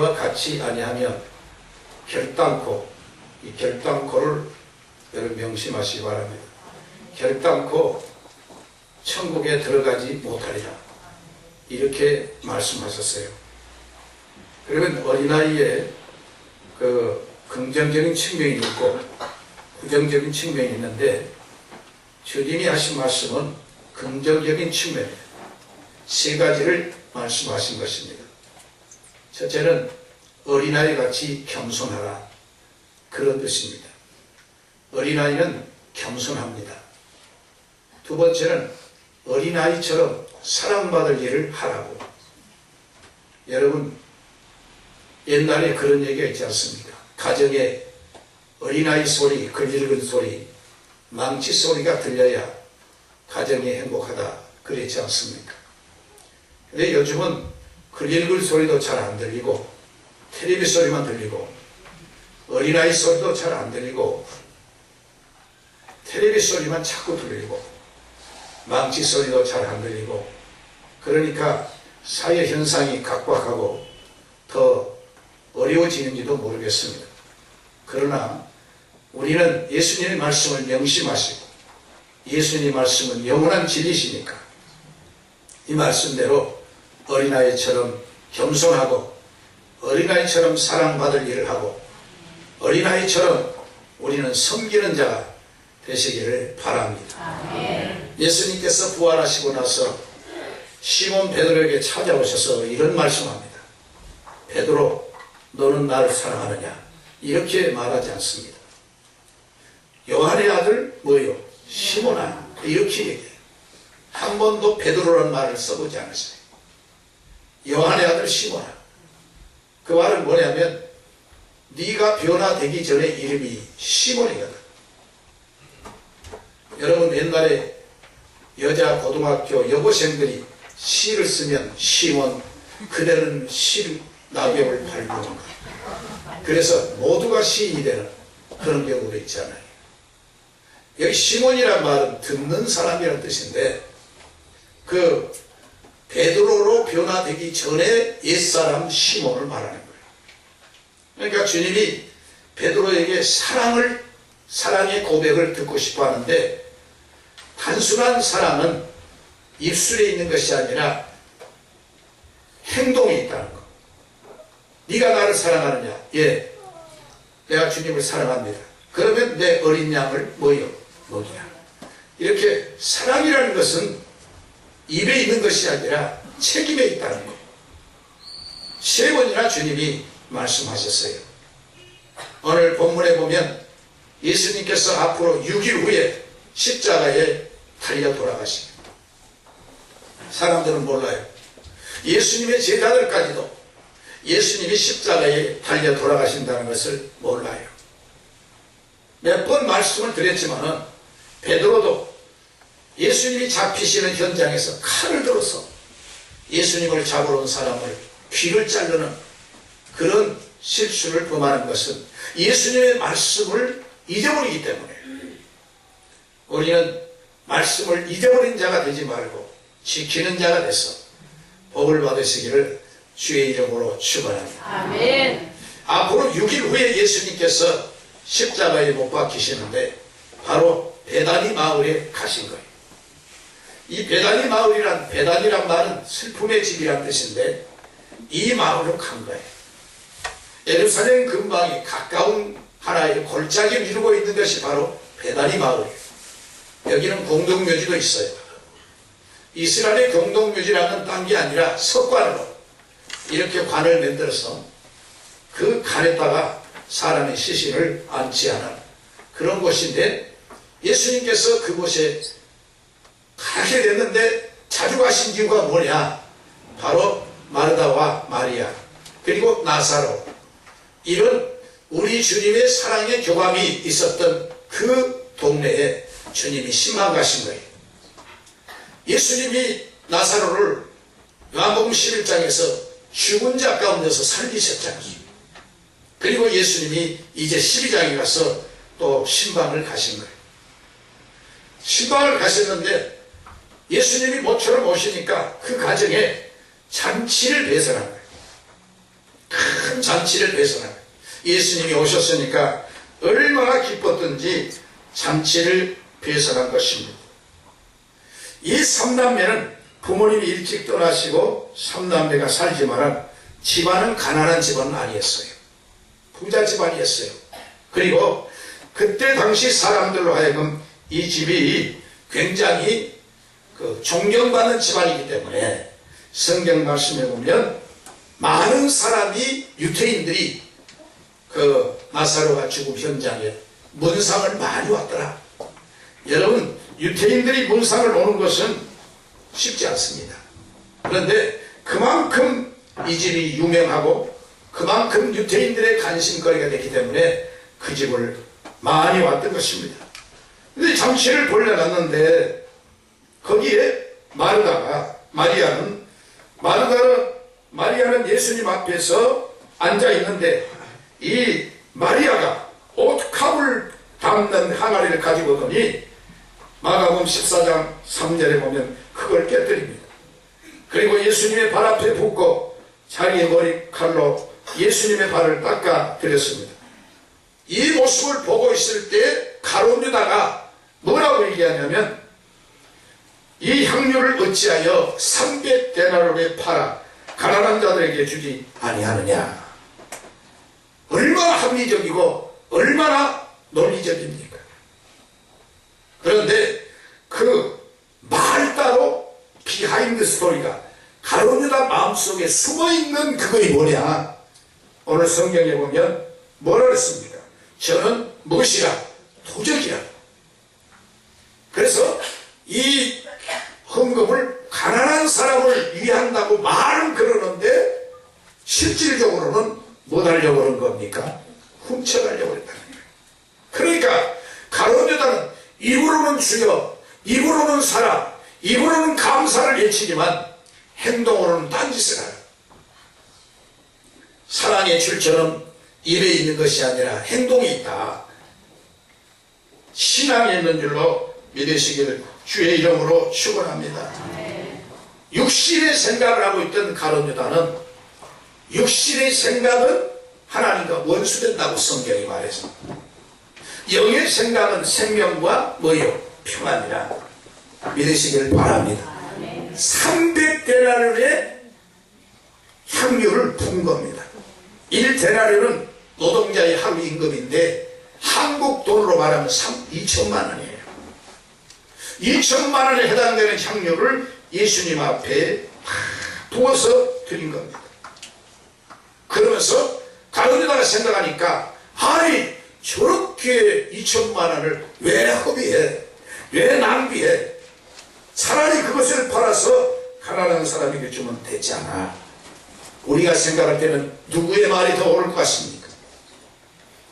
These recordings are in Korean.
나와 같이 아니하면 결단코, 이 결단코를 여러분 명심하시기 바랍니다. 결단코 천국에 들어가지 못하리라, 이렇게 말씀하셨어요. 그러면 어린아이의 그 긍정적인 측면이 있고 부정적인 측면이 있는데, 주님이 하신 말씀은 긍정적인 측면입니다. 세 가지를 말씀하신 것입니다. 첫째는 어린아이 같이 겸손하라, 그런 뜻입니다. 어린아이는 겸손합니다. 두 번째는 어린아이처럼 사랑받을 일을 하라고. 여러분, 옛날에 그런 얘기가 있지 않습니까? 가정에 어린아이 소리, 글일근 소리, 망치 소리가 들려야 가정이 행복하다, 그랬지 않습니까? 근데 요즘은 글일글 소리도 잘 안 들리고, 텔레비 소리만 들리고, 어린아이 소리도 잘 안 들리고, 텔레비 소리만 자꾸 들리고, 망치 소리도 잘 안 들리고, 그러니까 사회 현상이 각박하고 더 어려워지는지도 모르겠습니다. 그러나 우리는 예수님의 말씀을 명심하시고, 예수님의 말씀은 영원한 진리시니까 이 말씀대로 어린아이처럼 겸손하고 어린아이처럼 사랑받을 일을 하고 어린아이처럼 우리는 섬기는 자가 되시기를 바랍니다. 아멘. 예수님께서 부활하시고 나서 시몬 베드로에게 찾아오셔서 이런 말씀합니다. 베드로, 너는 나를 사랑하느냐? 이렇게 말하지 않습니다. 요한의 아들 뭐요? 시몬아, 이렇게 얘기해요. 한 번도 베드로라는 말을 써보지 않으세요. 요한의 아들 시몬아. 그 말은 뭐냐면 네가 변화되기 전에 이름이 시몬이거든. 여러분, 옛날에 여자 고등학교 여고생들이 시를 쓰면 시몬, 그대는 시 낙엽을 밟는 것. 그래서 모두가 시인이 되는 그런 경우도 있잖아요. 여기 시몬이란 말은 듣는 사람이라는 뜻인데, 그 베드로로 변화되기 전에 옛사람 시몬을 말하는 거예요. 그러니까 주님이 베드로에게 사랑의 고백을 듣고 싶어 하는데, 단순한 사랑은 입술에 있는 것이 아니라 행동에 있다는 거. 네가 나를 사랑하느냐? 예, 내가 주님을 사랑합니다. 그러면 내 어린 양을 뭐요? 먹이라. 이렇게 사랑이라는 것은 입에 있는 것이 아니라 책임에 있다는 거. 세 번이나 주님이 말씀하셨어요. 오늘 본문에 보면 예수님께서 앞으로 6일 후에 십자가에 달려 돌아가십니다. 사람들은 몰라요. 예수님의 제자들까지도 예수님이 십자가에 달려 돌아가신다는 것을 몰라요. 몇 번 말씀을 드렸지만은 베드로도 예수님이 잡히시는 현장에서 칼을 들어서 예수님을 잡으러 온 사람을 귀를 자르는 그런 실수를 범하는 것은 예수님의 말씀을 잊어버리기 때문에, 우리는 말씀을 잊어버린 자가 되지 말고 지키는 자가 돼서 복을 받으시기를 주의 이름으로 축원합니다. 아멘. 앞으로 6일 후에 예수님께서 십자가에 못 박히시는데 바로 베다니 마을에 가신 거예요. 이 베다니 마을이란, 베다니란 말은 슬픔의 집이란 뜻인데 이 마을로 간 거예요. 예루살렘 근방이 가까운 하나의 골짜기를 이루고 있는 것이 바로 베다니 마을이에요. 여기는 공동묘지도 있어요. 이스라엘의 공동묘지라는 딴 게 아니라 석관으로 이렇게 관을 만들어서 그 관에다가 사람의 시신을 안치하는 그런 곳인데, 예수님께서 그곳에 가게 됐는데 자주 가신 이유가 뭐냐? 바로 마르다와 마리아 그리고 나사로, 이런 우리 주님의 사랑의 교감이 있었던 그 동네에 주님이 신방 가신 거예요. 예수님이 나사로를 요한복음 11장에서 죽은 자 가운데서 살리셨잖아요. 그리고 예수님이 이제 12장에 가서 또 신방을 가신 거예요. 신방을 가셨는데 예수님이 모처럼 오시니까 그 가정에 잔치를 배설한 거예요. 큰 잔치를 배설하는 거예요. 예수님이 오셨으니까 얼마나 기뻤던지 잔치를 배설한 것입니다. 이 삼남매는 부모님이 일찍 떠나시고 삼남매가 살지만 집안은 가난한 집안은 아니었어요. 부자 집안이었어요. 그리고 그때 당시 사람들로 하여금 이 집이 굉장히 존경받는 집안이기 때문에 성경 말씀에 보면 많은 사람이, 유태인들이 나사로가 죽음 현장에 문상을 많이 왔더라. 여러분, 유태인들이 문상을 오는 것은 쉽지 않습니다. 그런데 그만큼 이 집이 유명하고 그만큼 유태인들의 관심거리가 됐기 때문에 그 집을 많이 왔던 것입니다. 근데 잔치를 벌려놨는데 거기에 마리아는 예수님 앞에서 앉아 있는데 이 마리아가 옷값을 담는 항아리를 가지고 오더니 마가복음 14장 3절에 보면 그걸 깨뜨립니다. 그리고 예수님의 발 앞에 붓고 자기의 머리칼로 예수님의 발을 닦아 드렸습니다. 이 모습을 보고 있을 때 가룟 유다가 뭐라고 얘기하냐면 이 향유를 어찌하여 300데나리온에 팔아 가난한 자들에게 주지 아니하느냐. 얼마나 합리적이고 얼마나 논리적입니까? 그런데 그 말 따로 비하인드 스토리가 가룟 유다 마음속에 숨어있는 그것이 뭐냐. 오늘 성경에 보면 뭐라 그랬습니까? 저는 무엇이라? 도적이라. 그래서 이 헌금을 가난한 사람을 위한다고 말은 그러는데 실질적으로는 뭐 하려고 그런 겁니까? 훔쳐가려고 했다는 거예요. 그러니까 가룟 유다는 입으로는 주여, 입으로는 사랑, 입으로는 감사를 외치지만 행동으로는 딴짓을 해요. 사랑의 줄처럼 입에 있는 것이 아니라 행동이 있다. 신앙이 있는 줄로 믿으시기를 주의 이름으로 축원합니다. 육신의 생각을 하고 있던 가룟 유다는 육신의 생각은 하나님과 원수된다고 성경이 말해서 영의 생각은 생명과 뭐요? 평안이라 믿으시기를 바랍니다. 300데나리온의 향유를 푼 겁니다. 1데나리온은 노동자의 하루 임금인데 한국 돈으로 말하면 2천만 원이에요. 2천만 원에 해당되는 향유를 예수님 앞에 부어서 드린 겁니다. 그러면서 가룟 유다가 생각하니까 아니 저렇게 2천만 원을 왜 허비해? 왜 낭비해? 차라리 그것을 팔아서 가난한 사람에게 주면 되지 않아. 우리가 생각할 때는 누구의 말이 더 옳을 것 같습니까?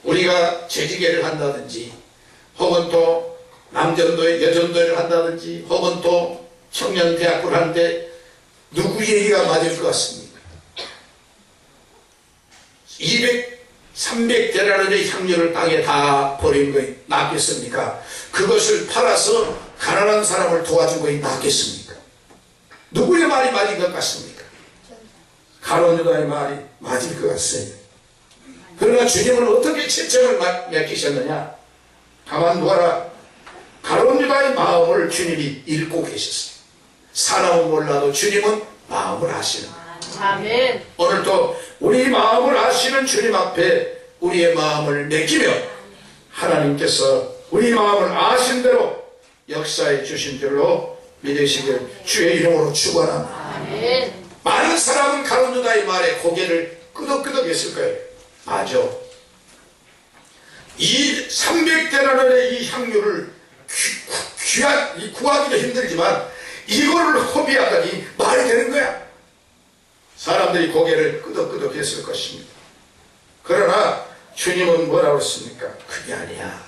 우리가 재직회를 한다든지 혹은 또 남전도회, 여전도회를 한다든지 혹은 또 청년대학교를 하는데 누구 얘기가 맞을 것 같습니까? 300데나리온의 향유를 땅에 다 버린 것이 낫겠습니까? 그것을 팔아서 가난한 사람을 도와준 것이 낫겠습니까? 누구의 말이 맞은 것 같습니까? 가룟 유다의 말이 맞을 것 같습니다. 그러나 주님은 어떻게 채점을 맡기셨느냐? 가만 두어라. 가룟 유다의 마음을 주님이 읽고 계셨어요. 사람은 몰라도 주님은 마음을 아시는 거예요. 아멘. 오늘도 우리 마음을 아시는 주님 앞에 우리의 마음을 맡기며 하나님께서 우리 마음을 아신 대로 역사해 주신 줄로 믿으시길 주의 이름으로 축원합니다. 아멘. 많은 사람은 가룟 유다의 말에 고개를 끄덕끄덕 했을 거예요. 맞아. 이 300데나리온의 이 향유를 구하기도 힘들지만 이거를 허비하다니 말이 되는 거야. 사람들이 고개를 끄덕끄덕 했을 것입니다. 그러나 주님은 뭐라고 했습니까? 그게 아니야.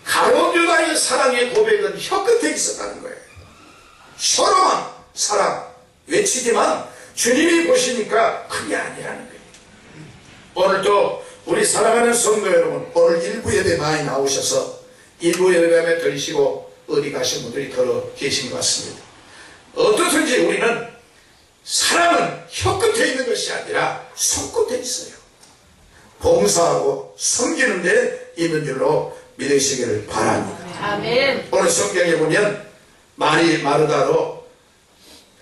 가룟 유다의 사랑의 고백은 혀끝에 있었다는 거예요. 서로만 사랑 외치지만 주님이 보시니까 그게 아니라는 거예요. 오늘도 우리 사랑하는 성도 여러분, 오늘 일부 예배 많이 나오셔서 일부 예배에 들으시고 어디 가신 분들이 더러 계신 것 같습니다. 어떻든지 우리는 사랑은 혀끝에 있는 것이 아니라 손끝에 있어요. 봉사하고 섬기는 데 있는 줄로 믿으시기를 바랍니다. 아멘. 오늘 성경에 보면 말이 마르다로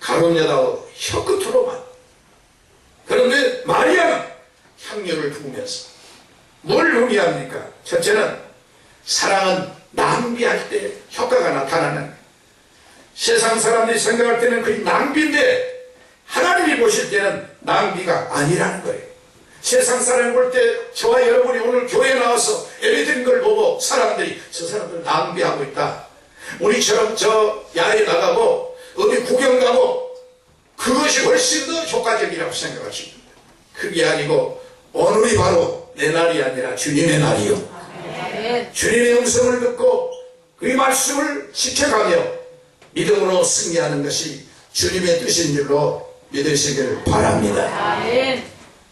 가론여다로 혀끝으로만. 그런데 마리아는 향유를 부으면서 뭘 의미합니까? 첫째는 사랑은 낭비할 때 효과가 나타나는, 세상 사람들이 생각할 때는 그게 낭비인데 하나님이 보실 때는 낭비가 아니라는 거예요. 세상 사람이 볼 때 저와 여러분이 오늘 교회에 나와서 예배드린 걸 보고 사람들이 저 사람들 낭비하고 있다, 우리처럼 저 야외에 나가고 어디 구경 가고, 그것이 훨씬 더 효과적이라고 생각하십니다. 그게 아니고 오늘이 바로 내 날이 아니라 주님의 날이요. 주님의 음성을 듣고 그 말씀을 지켜가며 믿음으로 승리하는 것이 주님의 뜻인 줄로 믿으시길 바랍니다.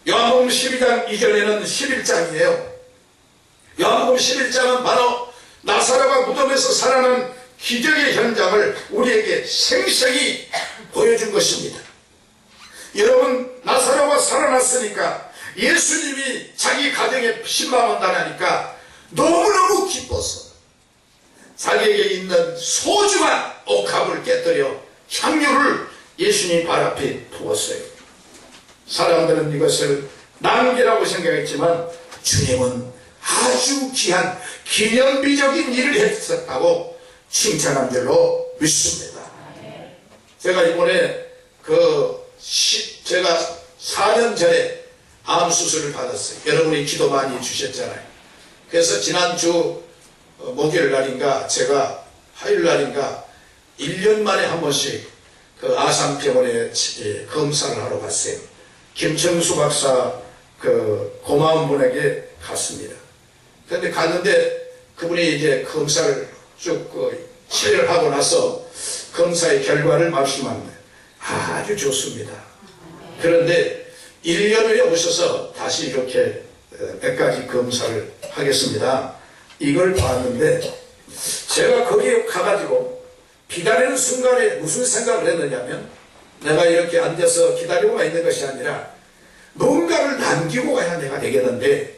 요한복음 12장 이전에는 11장이에요. 요한복음 11장은 바로 나사로가 무덤에서 살아난 기적의 현장을 우리에게 생생히 보여준 것입니다. 여러분, 나사로가 살아났으니까 예수님이 자기 가정에 신방한다니까 너무너무 기뻐서 자기에게 있는 소중한 옥합을 깨뜨려 향유를 예수님 발 앞에 부었어요. 사람들은 이것을 낭비라고 생각했지만 주님은 아주 귀한 기념비적인 일을 했었다고 칭찬한 줄로 믿습니다. 제가 이번에 제가 4년 전에 암 수술을 받았어요. 여러분이 기도 많이 해주셨잖아요. 그래서 지난주 목요일 날인가 제가 화요일 날인가 1년 만에 한 번씩 그 아산병원에 검사를 하러 갔어요. 김청수 박사 그 고마운 분에게 갔습니다. 그런데 갔는데 그분이 이제 검사를 쭉 치료를 하고 나서 검사의 결과를 말씀합니다. 아주 좋습니다. 그런데 1년 후에 오셔서 다시 이렇게 몇 가지 검사를 하겠습니다. 이걸 봤는데 제가 거기에 가가지고 기다리는 순간에 무슨 생각을 했느냐면, 내가 이렇게 앉아서 기다리고만 있는 것이 아니라 뭔가를 남기고 가야 내가 되겠는데,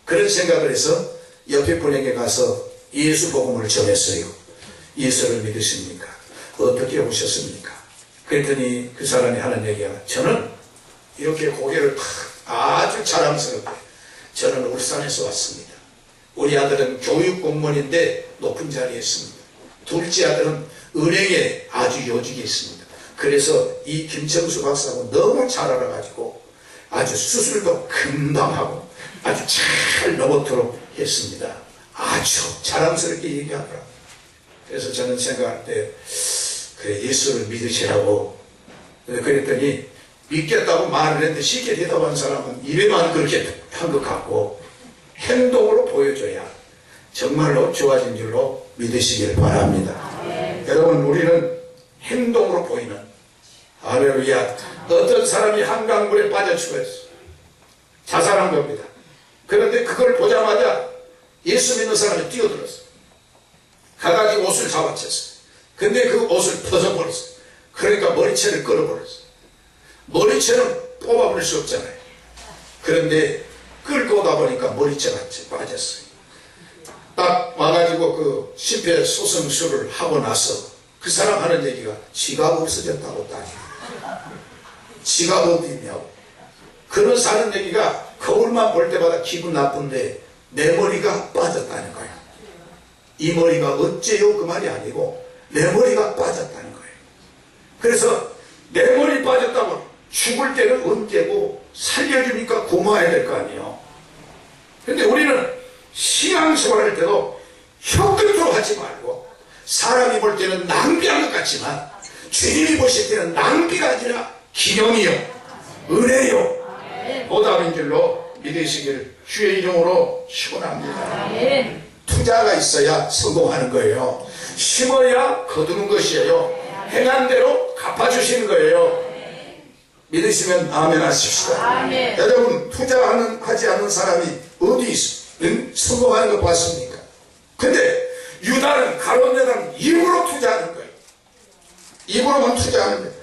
그런 생각을 해서 옆에 분에게 가서 예수 복음을 전했어요. 예수를 믿으십니까? 어떻게 오셨습니까? 그랬더니 그 사람이 하는 얘기가, 저는 이렇게 고개를 아주 자랑스럽게, 저는 울산에서 왔습니다. 우리 아들은 교육 공무원인데 높은 자리에 있습니다. 둘째 아들은 은행에 아주 요직에 있습니다. 그래서 이 김청수 박사하고 너무 잘 알아가지고 아주 수술도 금방 하고 아주 잘 로봇으로 했습니다. 아주 자랑스럽게 얘기하더라고요. 그래서 저는 생각할 때 그래, 예수를 믿으시라고 그랬더니, 믿겠다고 말을 했는데 쉽게 대답한 사람은 입에만 그렇게 한 것 같고 행동으로 보여줘야 정말로 좋아진 줄로 믿으시길 바랍니다. 여러분, 우리는 행동으로 보이는, 할렐루야, 어떤 사람이 한강물에 빠져 죽었어. 자살한 겁니다. 그런데 그걸 보자마자 예수 믿는 사람이 뛰어들었어. 가가지고 옷을 잡아챘어. 근데 그 옷을 벗어버렸어. 그러니까 머리채를 끌어버렸어. 머리채는 뽑아버릴 수 없잖아요. 그런데 끌고 오다 보니까 머리채가 빠졌어요. 딱 와가지고 그 심폐소생술을 하고 나서 그 사람 하는 얘기가, 지갑 없어졌다고 따지. 지갑 어디 있냐고. 그런 사는 얘기가 거울만 볼 때마다 기분 나쁜데 내 머리가 빠졌다는 거예요. 이 머리가 어째요? 그 말이 아니고 내 머리가 빠졌다는 거예요. 그래서 내 머리 빠졌다고 죽을 때는 언제고 살려주니까 고마워야 될 거 아니에요. 근데 우리는 신앙생활 할 때도 혀끝으로 하지 말고, 사람이 볼 때는 낭비한 것 같지만 주님이 보실 때는 낭비가 아니라 기념이요, 은혜요, 보답인 줄로 믿으시기를 주의 이름으로 축원합니다. 투자가 있어야 성공하는 거예요. 심어야 거두는 것이에요. 행한 대로 갚아주시는 거예요. 믿으시면 아멘 하십시다. 아멘. 여러분, 투자하지 않는 사람이 어디 있어? 성공하는 거 봤습니까? 근데 유다는, 가론여다는 입으로 투자하는 거예요. 입으로만 투자하는 거예요.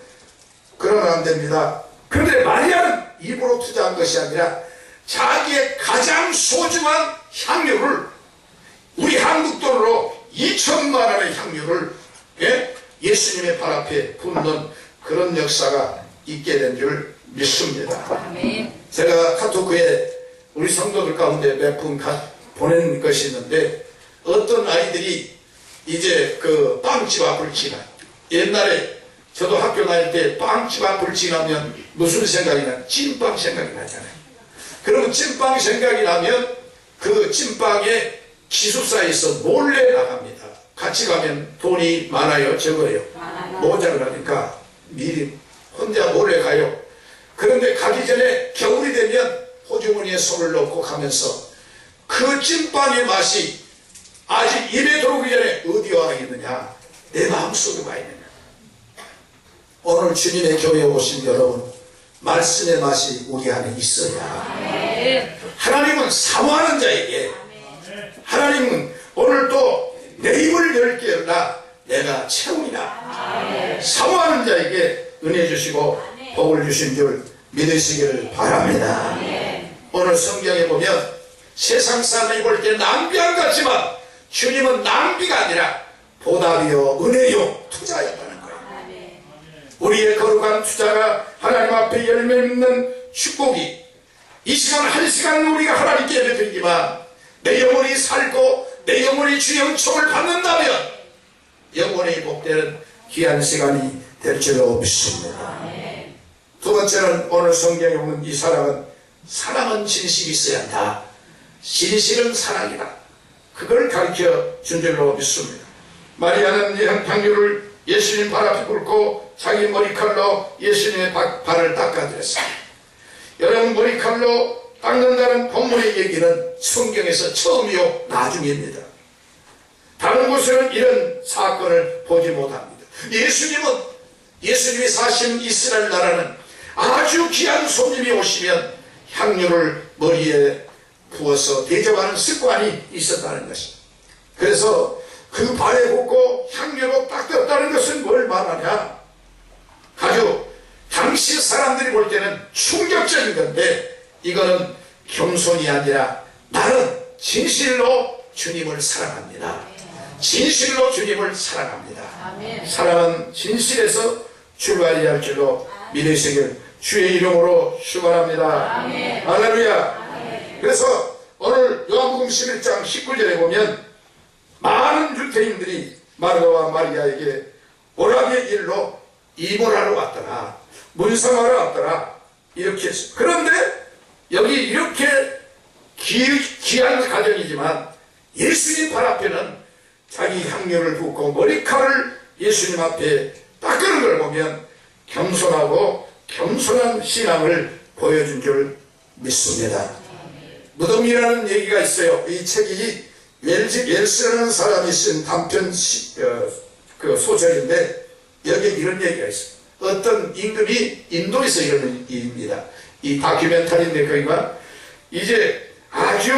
그러면 안 됩니다. 그런데 마리아는 입으로 투자한 것이 아니라 자기의 가장 소중한 향유를, 우리 한국 돈으로 2천만 원의 향유를 예수님의 발 앞에 붓는 그런 역사가 있게 된 줄 믿습니다. 아멘. 제가 카토크에 우리 성도들 가운데 몇 분 보낸 것이 있는데, 어떤 아이들이 이제 그 빵집 앞을 지나, 옛날에 저도 학교 다닐 때 빵집 앞을 지나면 무슨 생각이 나? 찐빵 생각이 나잖아요. 그러면 찐빵 생각이 나면 그 찐빵에 기숙사에서 몰래 나갑니다. 같이 가면 돈이 많아요, 적어요? 모자라니까 미리 혼자 몰래 가요. 그런데 가기 전에 겨울이 되면 호주머니에 손을 넣고 가면서 그 찐빵의 맛이 아직 입에 들어오기 전에 어디 와 있느냐? 내 마음속에 와 있느냐? 오늘 주님의 교회에 오신 여러분, 말씀의 맛이 우리 안에 있어야. 하나님은 사모하는 자에게, 하나님은 오늘 또 내 입을 열게라 내가 채우리라. 사모하는 자에게 은혜 주시고 복을 주신 줄 믿으시기를 바랍니다. 오늘 성경에 보면 세상 사람이 볼 때 낭비한 것 같지만 주님은 낭비가 아니라 보답이요 은혜요 투자였다는 거예요. 우리의 거룩한 투자가 하나님 앞에 열매 맺는 축복이, 이 시간 한 시간 우리가 하나님께 예배드리지만 내 영혼이 살고 내 영혼이 주 영총을 받는다면 영혼이 복되는 귀한 시간이 될 줄로 믿습니다. 두 번째는 오늘 성경에 오는 이 사랑은 진실이 있어야 한다. 진실은 사랑이다. 그걸 가르쳐 준 줄로 믿습니다. 마리아는 향유를 예수님 발 앞에 꿇고 자기 머리칼로 예수님의 발을 닦아드렸어요. 여러분, 머리칼로 닦는다는 본문의 얘기는 성경에서 처음이요 나중입니다. 다른 곳에는 이런 사건을 보지 못합니다. 예수님이 사신 이스라엘 나라는 아주 귀한 손님이 오시면 향유를 머리에 부어서 대접하는 습관이 있었다는 것입니다. 그래서 그 발에 붓고 향유로 닦았다는 것은 뭘 말하냐? 아주 당시 사람들이 볼 때는 충격적인 건데, 이거는 겸손이 아니라 나는 진실로 주님을 사랑합니다. 진실로 주님을 사랑합니다. 사랑은 진실에서 출발해야 할 줄로 믿으시길 주의 이름으로 축원합니다. 할렐루야. 그래서 오늘 요한복음 11장 19절에 보면 많은 유대인들이 마르다와 마리아에게 오라비의 일로 이모하러 왔더라, 문상하러 왔더라, 이렇게 했어요. 그런데 여기 이렇게 귀한 가정이지만 예수님 발 앞에는 자기 향유를 붓고 머리칼을 예수님 앞에 닦는 걸 보면 겸손하고 겸손한 신앙을 보여준 줄 믿습니다. 무덤이라는 얘기가 있어요. 이 책이 웰스라는 사람이 쓴 단편 그 소설인데 여기에 이런 얘기가 있어요. 어떤 임금이 인도에서 이런 일입니다. 이 다큐멘터리인데 거기가 이제 아주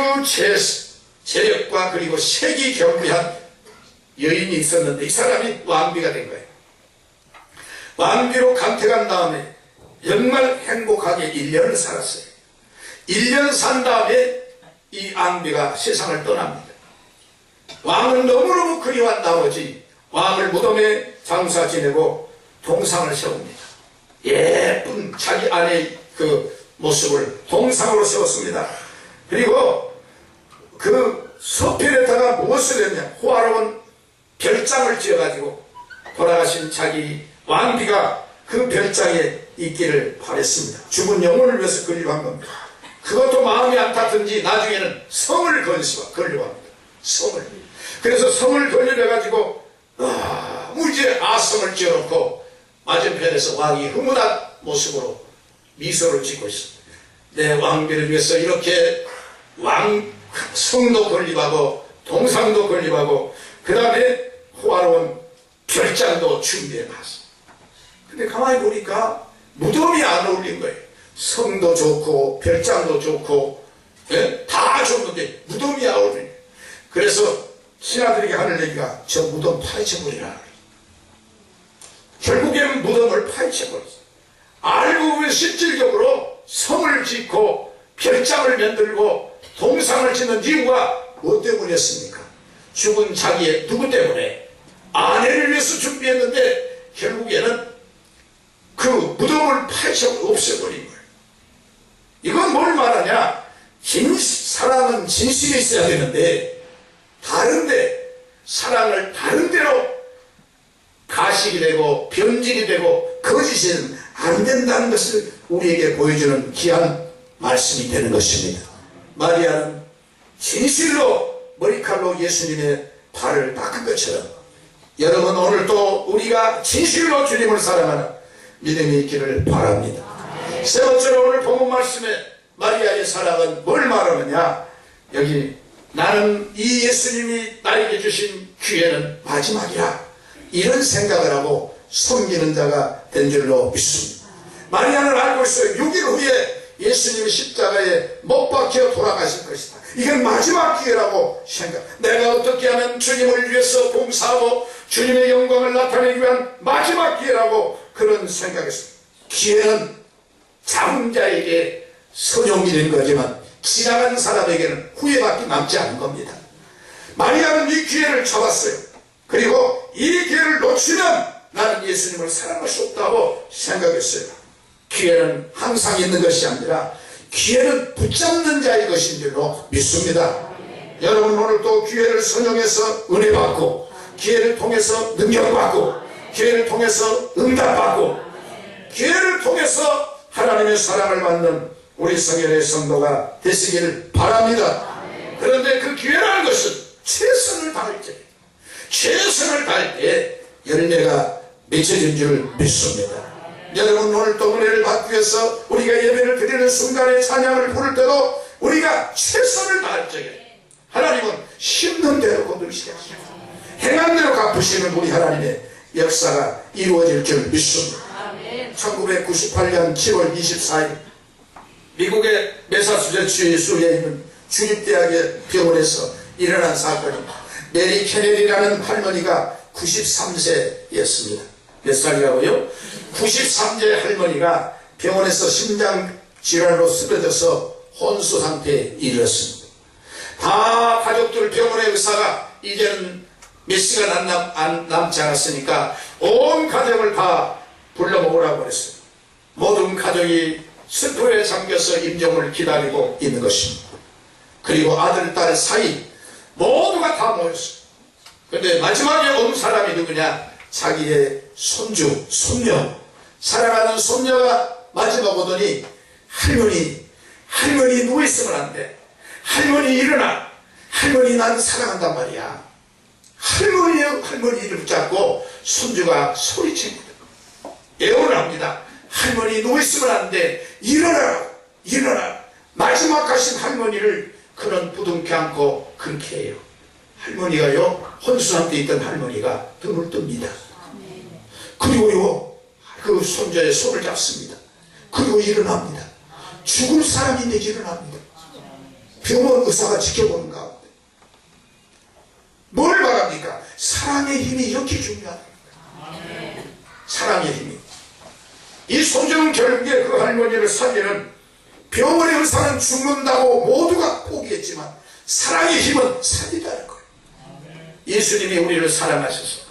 재력과 그리고 색이 겸비한 여인이 있었는데 이 사람이 왕비가 된 거예요. 왕비로 간택한 다음에 정말 행복하게 1년을 살았어요. 1년 산 다음에 이 왕비가 세상을 떠납니다. 왕을 너무너무 그리워한 나머지 왕을 무덤에 장사 지내고 동상을 세웁니다. 예쁜 자기 아내의 그 모습을 동상으로 세웠습니다. 그리고 그 서편에다가 무엇을 했냐? 호화로운 별장을 지어가지고 돌아가신 자기 왕비가 그 별장에 있기를 바랬습니다. 죽은 영혼을 위해서 건립한 겁니다. 그것도 마음이 안 탔든지 나중에는 성을 건립합니다. 성을. 그래서 성을 건립해가지고 이제 아성을 지어놓고 맞은편에서 왕이 흐뭇한 모습으로 미소를 짓고 있습니다. 내 왕비를 위해서 이렇게 성도 건립하고 동상도 건립하고 그 다음에 호화로운 별장도 준비해놨어. 근데 가만히 보니까 무덤이 안 어울린 거예요. 성도 좋고 별장도 좋고 다 좋은데 무덤이 안 어울리네. 그래서 신하들에게 하는 얘기가 저 무덤 파헤쳐버리라. 결국에는 무덤을 파헤쳐버렸어. 알고 보면 실질적으로 성을 짓고 별장을 만들고 동상을 짓는 이유가 뭐 때문이었습니까? 죽은 자기의 누구 때문에? 아내를 위해서 준비했는데 결국에는 그 무덤을 파헤쳐 없애버린 거예요. 이건 뭘 말하냐? 사랑은 진실이 있어야 되는데 다른데 사랑을 다른 데로 가식이 되고 변질이 되고 거짓은 안 된다는 것을 우리에게 보여주는 귀한 말씀이 되는 것입니다. 마리아는 진실로 머리칼로 예수님의 발을 닦은 것처럼 여러분 오늘도 우리가 진실로 주님을 사랑하는 믿음이 있기를 바랍니다. 세 번째로 오늘 본문 말씀에 마리아의 사랑은 뭘 말하느냐? 여기 나는 이 예수님이 나에게 주신 기회는 마지막이라 이런 생각을 하고 섬기는 자가 된 줄로 믿습니다. 마리아는 알고 있어요. 6일 후에 예수님이 십자가에 못 박혀 돌아가실 것이다. 이건 마지막 기회라고 생각. 내가 어떻게 하면 주님을 위해서 봉사하고 주님의 영광을 나타내기 위한 마지막 기회라고 그런 생각했습니다. 기회는 잡은 자에게 선용이 된 거지만 지나간 사람에게는 후회밖에 남지 않은 겁니다. 마리아는 이 기회를 잡았어요. 그리고 이 기회를 놓치면 나는 예수님을 사랑할 수 없다고 생각했어요. 기회는 항상 있는 것이 아니라 기회는 붙잡는 자의 것인 줄로 믿습니다. 여러분 오늘 또 기회를 선용해서 은혜 받고 기회를 통해서 능력 받고 기회를 통해서 응답 받고 기회를 통해서 하나님의 사랑을 받는 우리 성결의 성도가 되시길 바랍니다. 그런데 그 기회라는 것은 최선을 다할 때 최선을 다할 때 열매가 맺혀진 줄 믿습니다. 여러분 오늘 또 은혜를 받기 위해서 우리가 예배를 드리는 순간에 찬양을 부를 때도 우리가 최선을 다할 적에 하나님은 심는 대로 거두시겠습니다. 행한 대로 갚으시는 우리 하나님의 역사가 이루어질 줄 믿습니다. 1998년 7월 24일 미국의 매사추세츠주에 있는 주립대학의 병원에서 일어난 사건입니다. 메리 케넬이라는 할머니가 93세였습니다. 몇 살이라고요? 93세 할머니가 병원에서 심장질환으로 쓰러져서 혼수 상태에 이르렀습니다. 다 가족들 병원의 의사가 이제는 몇 시간 남지 않았으니까 온 가족을 다 불러 모으라고 했어요. 모든 가족이 슬픔에 잠겨서 임종을 기다리고 있는 것입니다. 그리고 아들, 딸 사이 모두가 다 모였어요. 그런데 마지막에 온 사람이 누구냐? 자기의 손주, 손녀, 사랑하는 손녀가 마지막 오더니 할머니 누워있으면 안 돼. 할머니 일어나. 할머니 난 사랑한단 말이야. 할머니를 붙잡고 손주가 소리칩니다. 애원을 합니다. 할머니 누워있으면 안 돼. 일어나. 마지막 가신 할머니를 그는 부둥켜 안고 그렇게 해요. 할머니가요, 혼수 상태에 있던 할머니가 등을 뜹니다. 그리고요, 그 손자의 손을 잡습니다. 그리고 일어납니다. 죽을 사람이 내지 일어납니다. 병원 의사가 지켜보는 가운데 뭘 말합니까? 사랑의 힘이 이렇게 중요합니다. 사랑의 힘이. 이 손주는 결국에 그 할머니를 살리는 병원의 의사는 죽는다고 모두가 포기했지만 사랑의 힘은 살리다는 거예요. 예수님이 우리를 사랑하셔서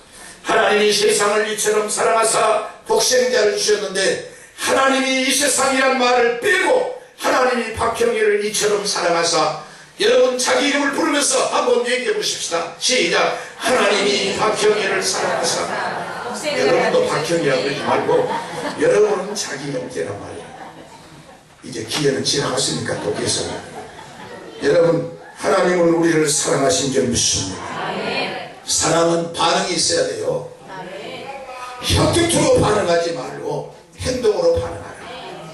하나님이 세상을 이처럼 사랑하사 독생자를 주셨는데 하나님이 이 세상이란 말을 빼고 하나님이 박형일을 이처럼 사랑하사 여러분 자기 이름을 부르면서 한번 얘기해 보십시다. 시작. 하나님이 박형일을 사랑하사. 여러분도 박형이라고 그러지 말고 여러분은 자기 형제란 말이에요. 이제 기회는 지나갔으니까 또 계속 여러분 하나님은 우리를 사랑하신 줄 믿습니다. 사랑은 반응이 있어야 돼요. 혀끝으로 반응하지 말고 행동으로 반응하라.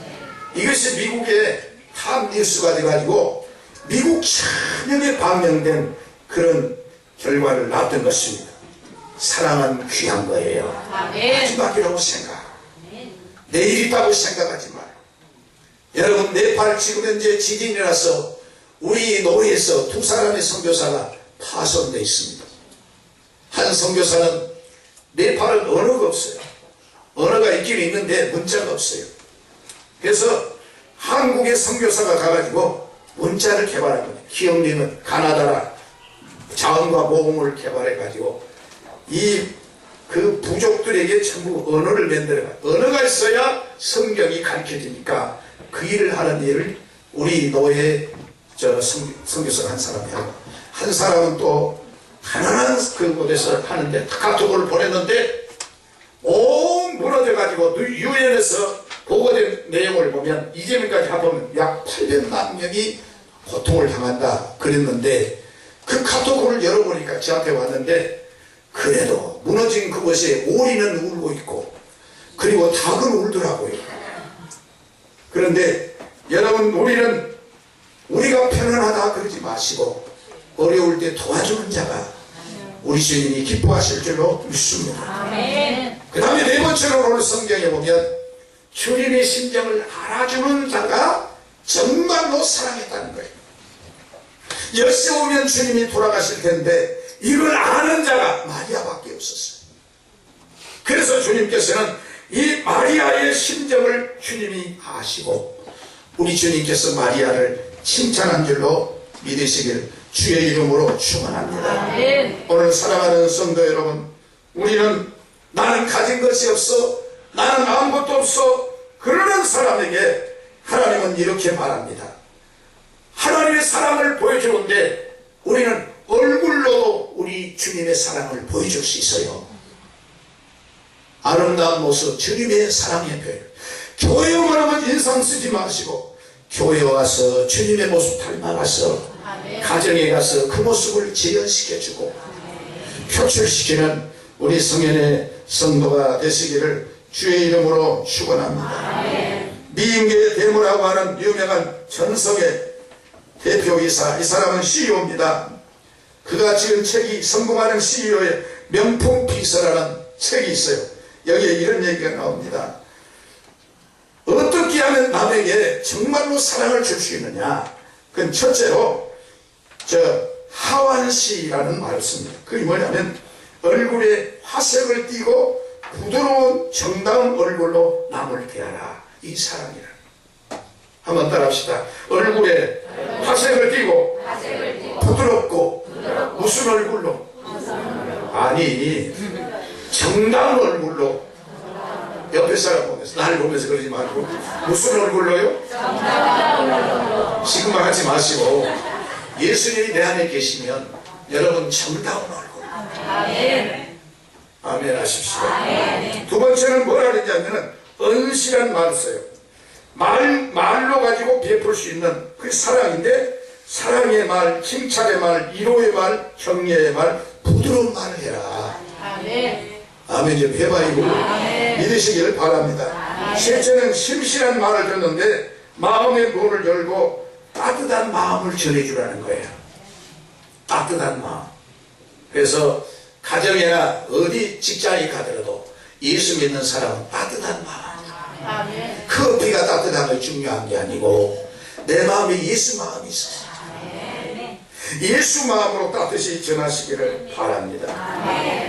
이것이 미국의 탑뉴스가 돼가지고 미국 전역에 방영된 그런 결과를 낳았던 것입니다. 사랑은 귀한 거예요. 마지막이라고 생각. 내일 있다고 생각하지 말고. 여러분 네팔 지금 현재 지진이라서 우리 노예에서 두 사람의 선교사가 파손되어 있습니다. 한 선교사는 네팔은 언어가 없어요. 언어가 있긴 있는데 문자가 없어요. 그래서 한국의 선교사가 가가지고 문자를 개발한 거예요. 기영리는 가나다라 자언과 모음을 개발해가지고 그 부족들에게 전부 언어를 만들어가. 언어가 있어야 성경이 가르쳐지니까 그 일을 하는 일을 우리 노예 선교사가 한 사람이 하고, 한 사람은 또 가난한 그곳에서 하는데 카톡을 보냈는데 온 무너져가지고 유엔에서 보고된 내용을 보면 이재명까지 합하면 약 800만 명이 고통을 당한다 그랬는데, 그 카톡을 열어보니까 저한테 왔는데 그래도 무너진 그곳에 오리는 울고 있고 그리고 닭은 울더라고요. 그런데 여러분, 우리가 편안하다 그러지 마시고 어려울 때 도와주는 자가 우리 주님이 기뻐하실 줄로 믿습니다. 그 다음에 네 번째로 오늘 성경에 보면 주님의 심정을 알아주는 자가 정말로 사랑했다는 거예요. 여시 오면 주님이 돌아가실 텐데 이걸 아는 자가 마리아밖에 없었어요. 그래서 주님께서는 이 마리아의 심정을 주님이 아시고 우리 주님께서 마리아를 칭찬한 줄로 믿으시길 주의 이름으로 축원합니다. 오늘 사랑하는 성도 여러분, 우리는 나는 가진 것이 없어, 나는 아무것도 없어 그러는 사람에게 하나님은 이렇게 말합니다. 하나님의 사랑을 보여주는데 우리는 얼굴로도 우리 주님의 사랑을 보여줄 수 있어요. 아름다운 모습, 주님의 사랑의 표현. 교회 오면 인상 쓰지 마시고 교회 와서 주님의 모습 닮아가서 가정에 가서 그 모습을 재현시켜주고 표출시키는 우리 성현의 성도가 되시기를 주의 이름으로 축원합니다. 미인계의 대모라고 하는 유명한 전성의 대표이사, 이 사람은 CEO입니다. 그가 지은 책이 성공하는 CEO의 명품 비서라는 책이 있어요. 여기에 이런 얘기가 나옵니다. 어떻게 하면 남에게 정말로 사랑을 줄 수 있느냐? 그건 첫째로 하완시라는 말을 씁니다. 그게 뭐냐면 얼굴에 화색을 띠고 부드러운 정다운 얼굴로 남을 대하라. 이 사랑이라. 한번 따라합시다. 얼굴에 화색을 띠고 부드럽고 무슨 얼굴로? 아니, 정다운 얼굴로. 옆에 사람 보면서, 나를 보면서 그러지 말고 무슨 얼굴로요? 지금만 하지 마시고 예수님이 내 안에 계시면 여러분 정다운 얼굴. 아멘 하십시오. 두 번째는 뭐라 그러냐면恩시란 말을 써요. 말로 가지고 베풀 수 있는 그 사랑인데, 사랑의 말, 칭찬의 말, 위로의 말, 격려의 말, 부드러운 말을 해라. 아멘 좀 해봐요. 믿으시기를 바랍니다. 셋째는 심실한 말을 듣는데 마음의 문을 열고 따뜻한 마음을 전해주라는 거예요. 따뜻한 마음. 그래서 가정이나 어디 직장에 가더라도 예수 믿는 사람은 따뜻한 마음. 커피가 따뜻한 게 중요한 게 아니고 내 마음에 예수 마음이 있어요. 예수 마음으로 따뜻이 전하시기를 바랍니다.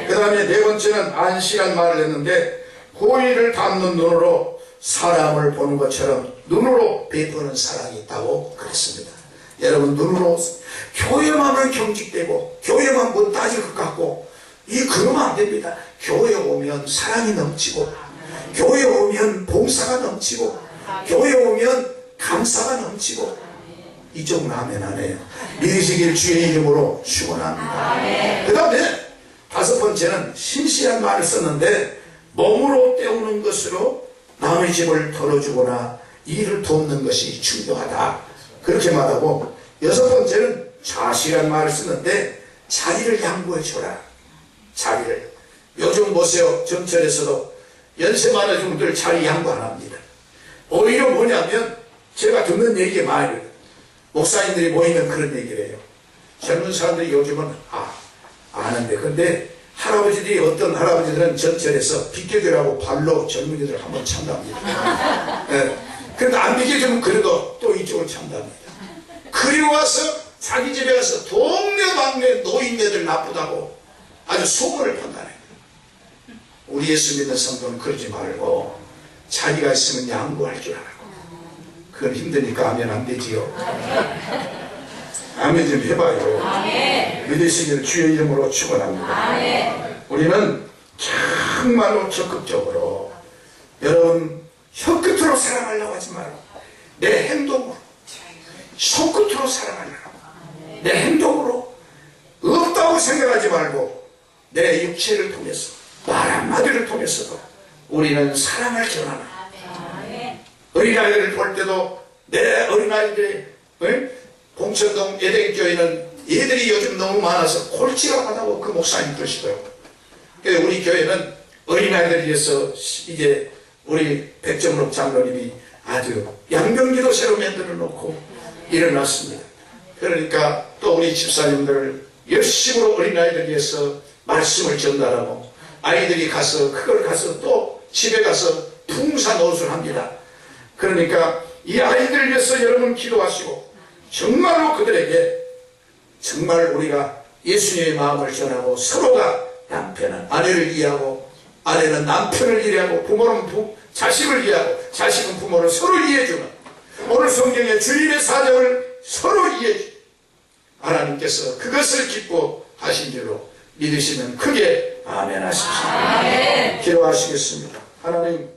그 다음에 네 번째는 안시란 말을 했는데 고의를 담는 눈으로 사람을 보는 것처럼 눈으로 베푸는 사랑이 있다고 그랬습니다. 여러분, 눈으로 교회만 하면 경직되고 교회만 뭐 따질 것 같고 그러면 안 됩니다. 교회 오면 사랑이 넘치고 교회 오면 봉사가 넘치고 교회 오면 감사가 넘치고 이쪽은 아멘 안 해요. 믿으시길 주의 이름으로 축원합니다. 그 다음에 다섯 번째는 신실한 말을 썼는데 몸으로 때우는 것으로 남의 집을 덜어주거나 일을 돕는 것이 중요하다 그렇게 말하고, 여섯 번째는 자실한 말을 쓰는데 자리를 양보해 줘라. 자리를. 요즘 보세요. 전철에서도 연세 많으신 분들 자리 양보 안 합니다. 오히려 뭐냐면 제가 듣는 얘기가 많아요. 목사님들이 모이면 그런 얘기를 해요. 젊은 사람들이 요즘은 아는데, 근데 할아버지들이, 어떤 할아버지들은 전철에서 비켜주라고 발로 젊은이들 한번 찬답니다. 네. 그런데 안 비켜주면 그래도 또 이쪽을 찬답니다. 그리고 와서 자기 집에 가서 동네방네 노인네들 나쁘다고 아주 소문을 판단해요. 우리 예수 믿는 성도는 그러지 말고 자기가 있으면 양보할 줄 알고 그건 힘드니까 아멘 안 되지요. 아멘 좀 해봐요. 믿으시기를 주의 이름으로 축원합니다. 우리는 정말로 적극적으로 여러분 혀끝으로 사랑하려고 하지 말고 내 행동으로 손끝으로 사랑하려고 내 행동으로 없다고 생각하지 말고 내 육체를 통해서 말 한마디를 통해서도 우리는 사랑을 전하는 어린아이들을 볼 때도 내 어린아이들이 봉천동 예대교회는 얘들이 요즘 너무 많아서 골치가 하다고 그 목사님 그러시더라고요. 우리 교회는 어린아이들 위해서 이제 우리 백정록 장로님이 아주 양병기도 새로 만들어 놓고 일어났습니다. 그러니까 또 우리 집사님들 열심으로 어린아이들 위해서 말씀을 전달하고 아이들이 가서 그걸 가서 또 집에 가서 풍사 노릇을 합니다. 그러니까 이 아이들 위해서 여러분 기도하시고 정말로 그들에게 정말 우리가 예수님의 마음을 전하고 서로가 남편은 아내를 이해하고 아내는 남편을 이해하고 부모는 자식을 이해하고 자식은 부모를 서로 이해해주는 오늘 성경의 주님의 사정을 서로 이해해주는 하나님께서 그것을 기뻐하신 줄로 믿으시면 크게 아멘 하십시오. 기도하시겠습니다. 하나님